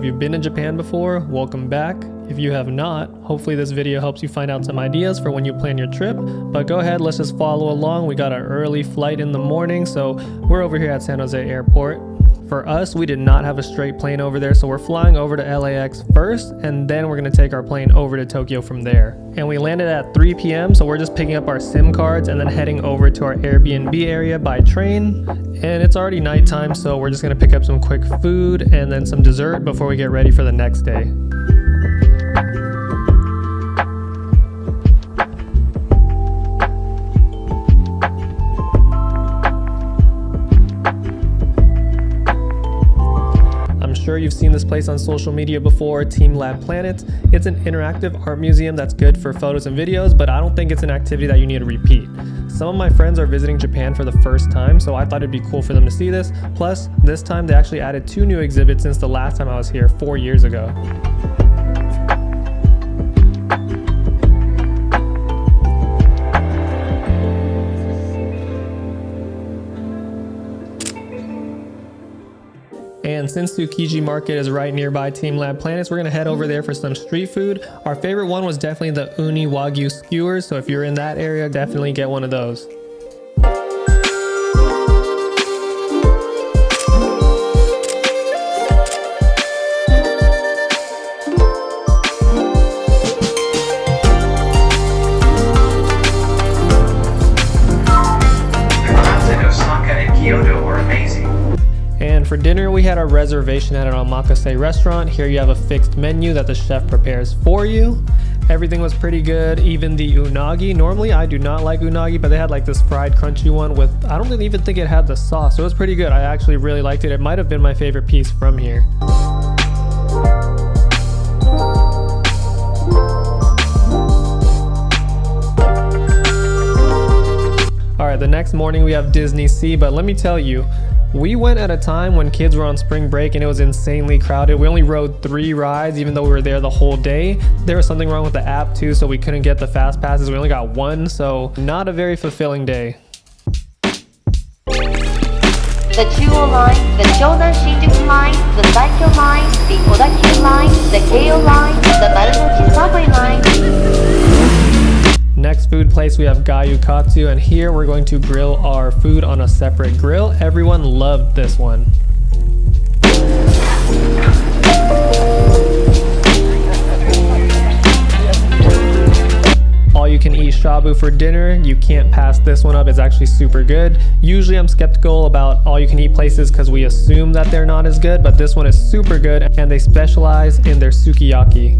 have you been to Japan before? Welcome back. If you have not, hopefully this video helps you find out some ideas for when you plan your trip. But go ahead, let's just follow along. We got an early flight in the morning, so we're over here at San Jose Airport. For us, we did not have a straight plane over there, so we're flying over to LAX first, and then we're going to take our plane over to Tokyo from there. And we landed at 3 p.m, so we're just picking up our SIM cards and then heading over to our Airbnb area by train. And it's already nighttime, so we're just going to pick up some quick food and then some dessert before we get ready for the next day. Sure, you've seen this place on social media before, Team Lab Planets. It's an interactive art museum that's good for photos and videos, but I don't think it's an activity that you need to repeat. Some of my friends are visiting Japan for the first time, so I thought it'd be cool for them to see this. Plus, this time they actually added 2 new exhibits since the last time I was here 4 years ago. And since Tsukiji Market is right nearby Team Lab Planets, we're going to head over there for some street food. Our favorite one was definitely the Uni Wagyu skewers, so if you're in that area, definitely get one of those. The classic Osaka and Kyoto are amazing. And for dinner, we had our reservation at an omakase restaurant. Here you have a fixed menu that the chef prepares for you. Everything was pretty good, even the unagi. Normally, I do not like unagi, but they had like this fried crunchy one with, I don't even think it had the sauce. So it was pretty good. I actually really liked it. It might have been my favorite piece from here. Alright, the next morning we have Disney Sea, but let me tell you, we went at a time when kids were on spring break and it was insanely crowded. We only rode 3 rides even though we were there the whole day. There was something wrong with the app too, so we couldn't get the fast passes. We only got 1, so not a very fulfilling day. The Chuo line, the Shonan Shinjuku line, the Saikyo line, the Odakyu line, the Keio line, the Marunouchi subway line. Next food place, we have Gayu Katsu, and here we're going to grill our food on a separate grill. Everyone loved this one. All you can eat shabu for dinner. You can't pass this one up. It's actually super good. Usually I'm skeptical about all you can eat places because we assume that they're not as good, but this one is super good and they specialize in their sukiyaki.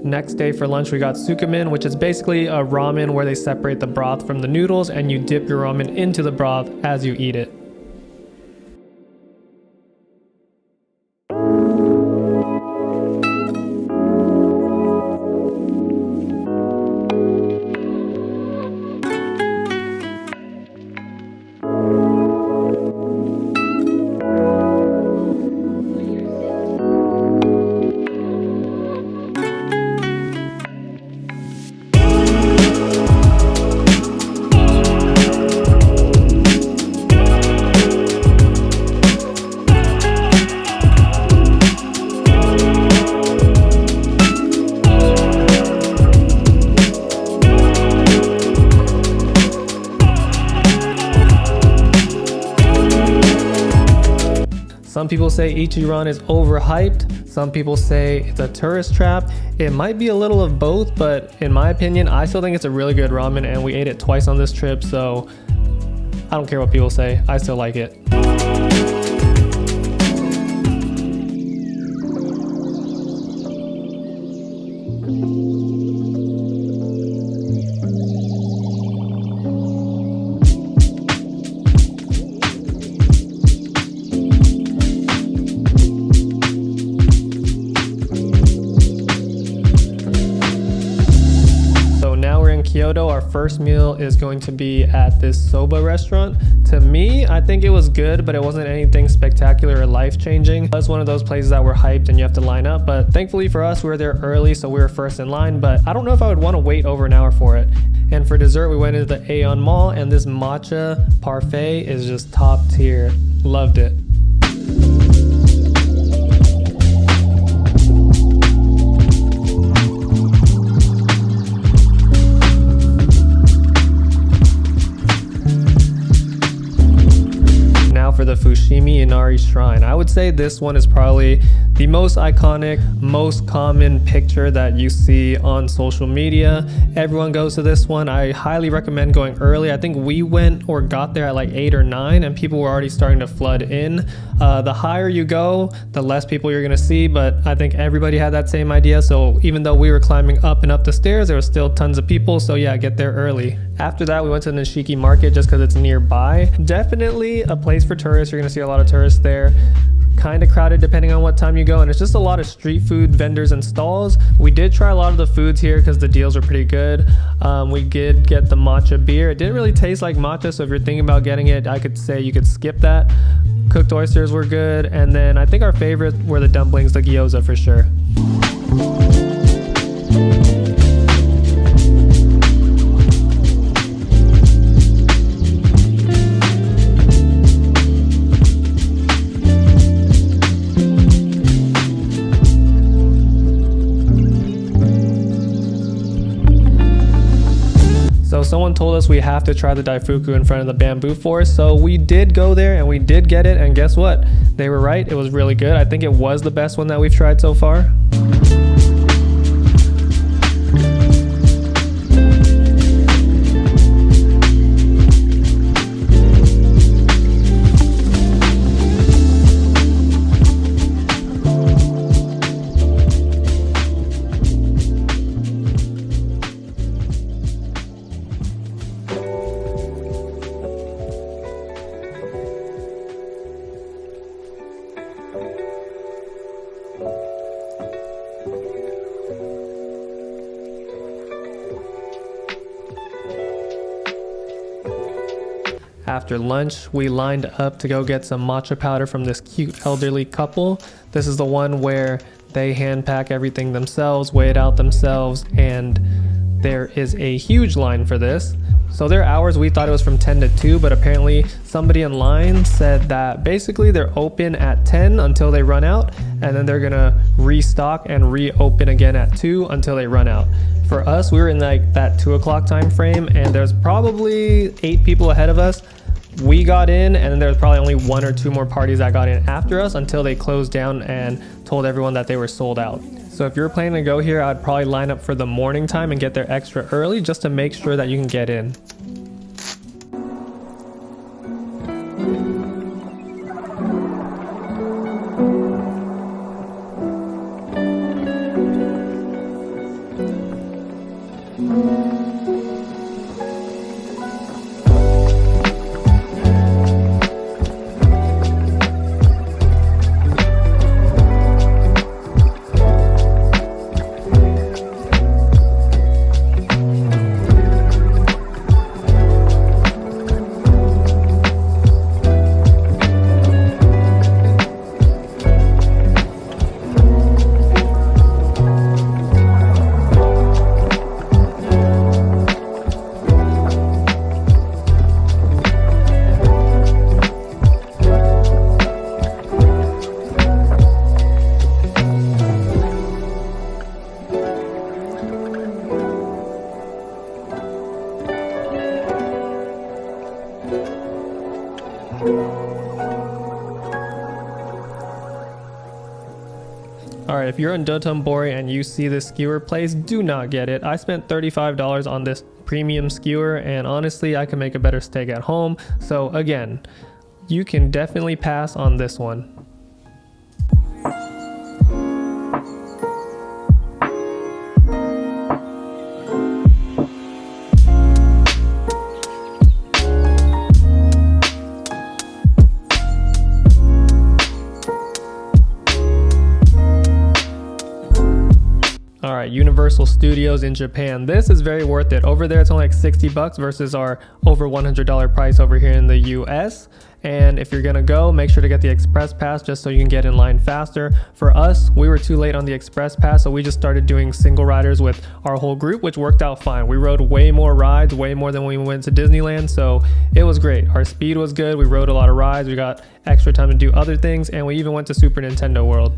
Next day for lunch we got tsukemen, which is basically a ramen where they separate the broth from the noodles and you dip your ramen into the broth as you eat it. Some people say Ichiran is overhyped. Some people say it's a tourist trap. It might be a little of both, but in my opinion, I still think it's a really good ramen and we ate it twice on this trip, so I don't care what people say. I still like it. Kyoto, our first meal is going to be at this soba restaurant. To me, I think it was good, but it wasn't anything spectacular or life-changing. It's one of those places that were hyped and you have to line up, but thankfully for us, we were there early, so we were first in line, but I don't know if I would want to wait over an hour for it. And for dessert, we went into the Aeon Mall, and this matcha parfait is just top tier. Loved it. For the Fushimi Inari Shrine. I would say this one is probably the most iconic, most common picture that you see on social media. Everyone goes to this one. I highly recommend going early. I think we went or got there at like 8 or 9 and people were already starting to flood in. The higher you go, the less people you're gonna see, but I think everybody had that same idea. So even though we were climbing up and up the stairs, there was still tons of people. So yeah, get there early. After that, we went to the Nishiki Market just because it's nearby. Definitely a place for tourists. You're gonna see a lot of tourists there. Kind of crowded depending on what time you go, and it's just a lot of street food vendors and stalls. We did try a lot of the foods here because the deals were pretty good. We did get the matcha beer. It didn't really taste like matcha, so if you're thinking about getting it, I could say you could skip that. Cooked oysters were good, and then I think our favorite were the dumplings, the gyoza for sure. So someone told us we have to try the daifuku in front of the bamboo forest, so we did go there and we did get it, and guess what? They were right, it was really good. I think it was the best one that we've tried so far. After lunch, we lined up to go get some matcha powder from this cute elderly couple. This is the one where they hand pack everything themselves, weigh it out themselves, and there is a huge line for this. So their hours, we thought it was from 10 to 2, but apparently somebody in line said that basically they're open at 10 until they run out, and then they're gonna restock and reopen again at 2 until they run out. For us, we were in like that 2 o'clock time frame, and there's probably 8 people ahead of us. We got in, and then there was probably only 1 or 2 more parties that got in after us until they closed down and told everyone that they were sold out. So if you're planning to go here, I'd probably line up for the morning time and get there extra early just to make sure that you can get in. Alright, if you're in Dotonbori and you see this skewer place, do not get it. I spent $35 on this premium skewer, and honestly, I can make a better steak at home. So again, you can definitely pass on this one. All right, Universal Studios in Japan. This is very worth it. Over there, it's only like 60 bucks versus our over $100 price over here in the US. And if you're gonna go, make sure to get the express pass just so you can get in line faster. For us, we were too late on the express pass, so we just started doing single riders with our whole group, which worked out fine. We rode way more rides, way more than when we went to Disneyland, so it was great. Our speed was good, we rode a lot of rides, we got extra time to do other things, and we even went to Super Nintendo World.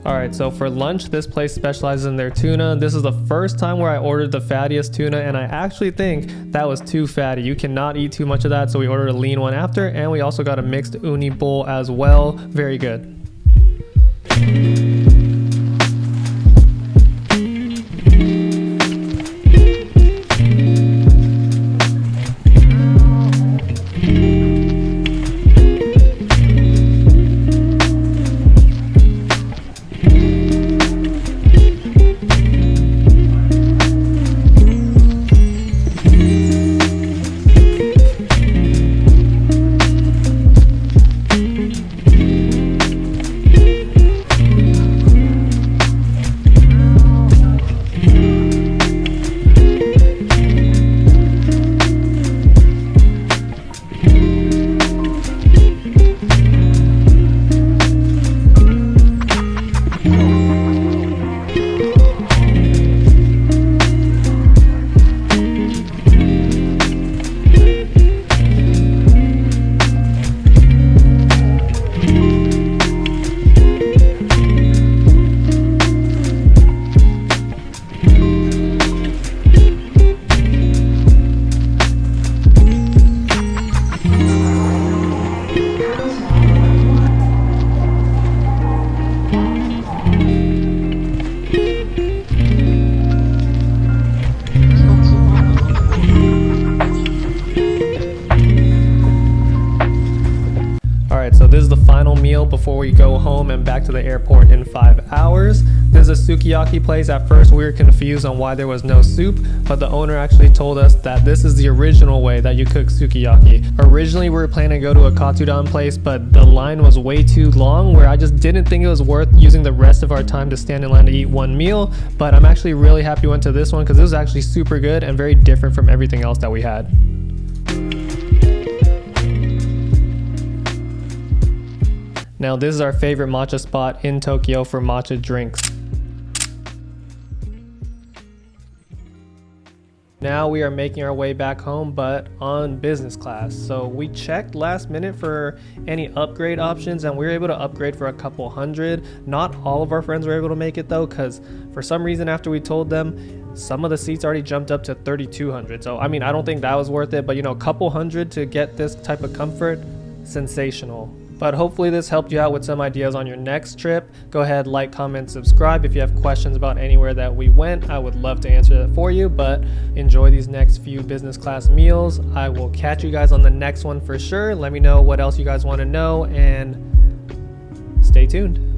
Alright, so for lunch, this place specializes in their tuna. This is the first time where I ordered the fattiest tuna, and I actually think that was too fatty. You cannot eat too much of that, so we ordered a lean one after, and we also got a mixed uni bowl as well. Very good. This is the final meal before we go home and back to the airport in 5 hours. This is a sukiyaki place. At first we were confused on why there was no soup, but the owner actually told us that this is the original way that you cook sukiyaki. Originally we were planning to go to a katsudan place, but the line was way too long where I just didn't think it was worth using the rest of our time to stand in line to eat one meal. But I'm actually really happy we went to this one because it was actually super good and very different from everything else that we had. Now this is our favorite matcha spot in Tokyo for matcha drinks. Now we are making our way back home, but on business class. So we checked last minute for any upgrade options and we were able to upgrade for a couple hundred. Not all of our friends were able to make it though, because for some reason after we told them, some of the seats already jumped up to 3,200. So I mean, I don't think that was worth it, but you know, a couple hundred to get this type of comfort, sensational. But hopefully this helped you out with some ideas on your next trip. Go ahead, like, comment, subscribe. If you have questions about anywhere that we went, I would love to answer that for you. But enjoy these next few business class meals. I will catch you guys on the next one for sure. Let me know what else you guys want to know and stay tuned.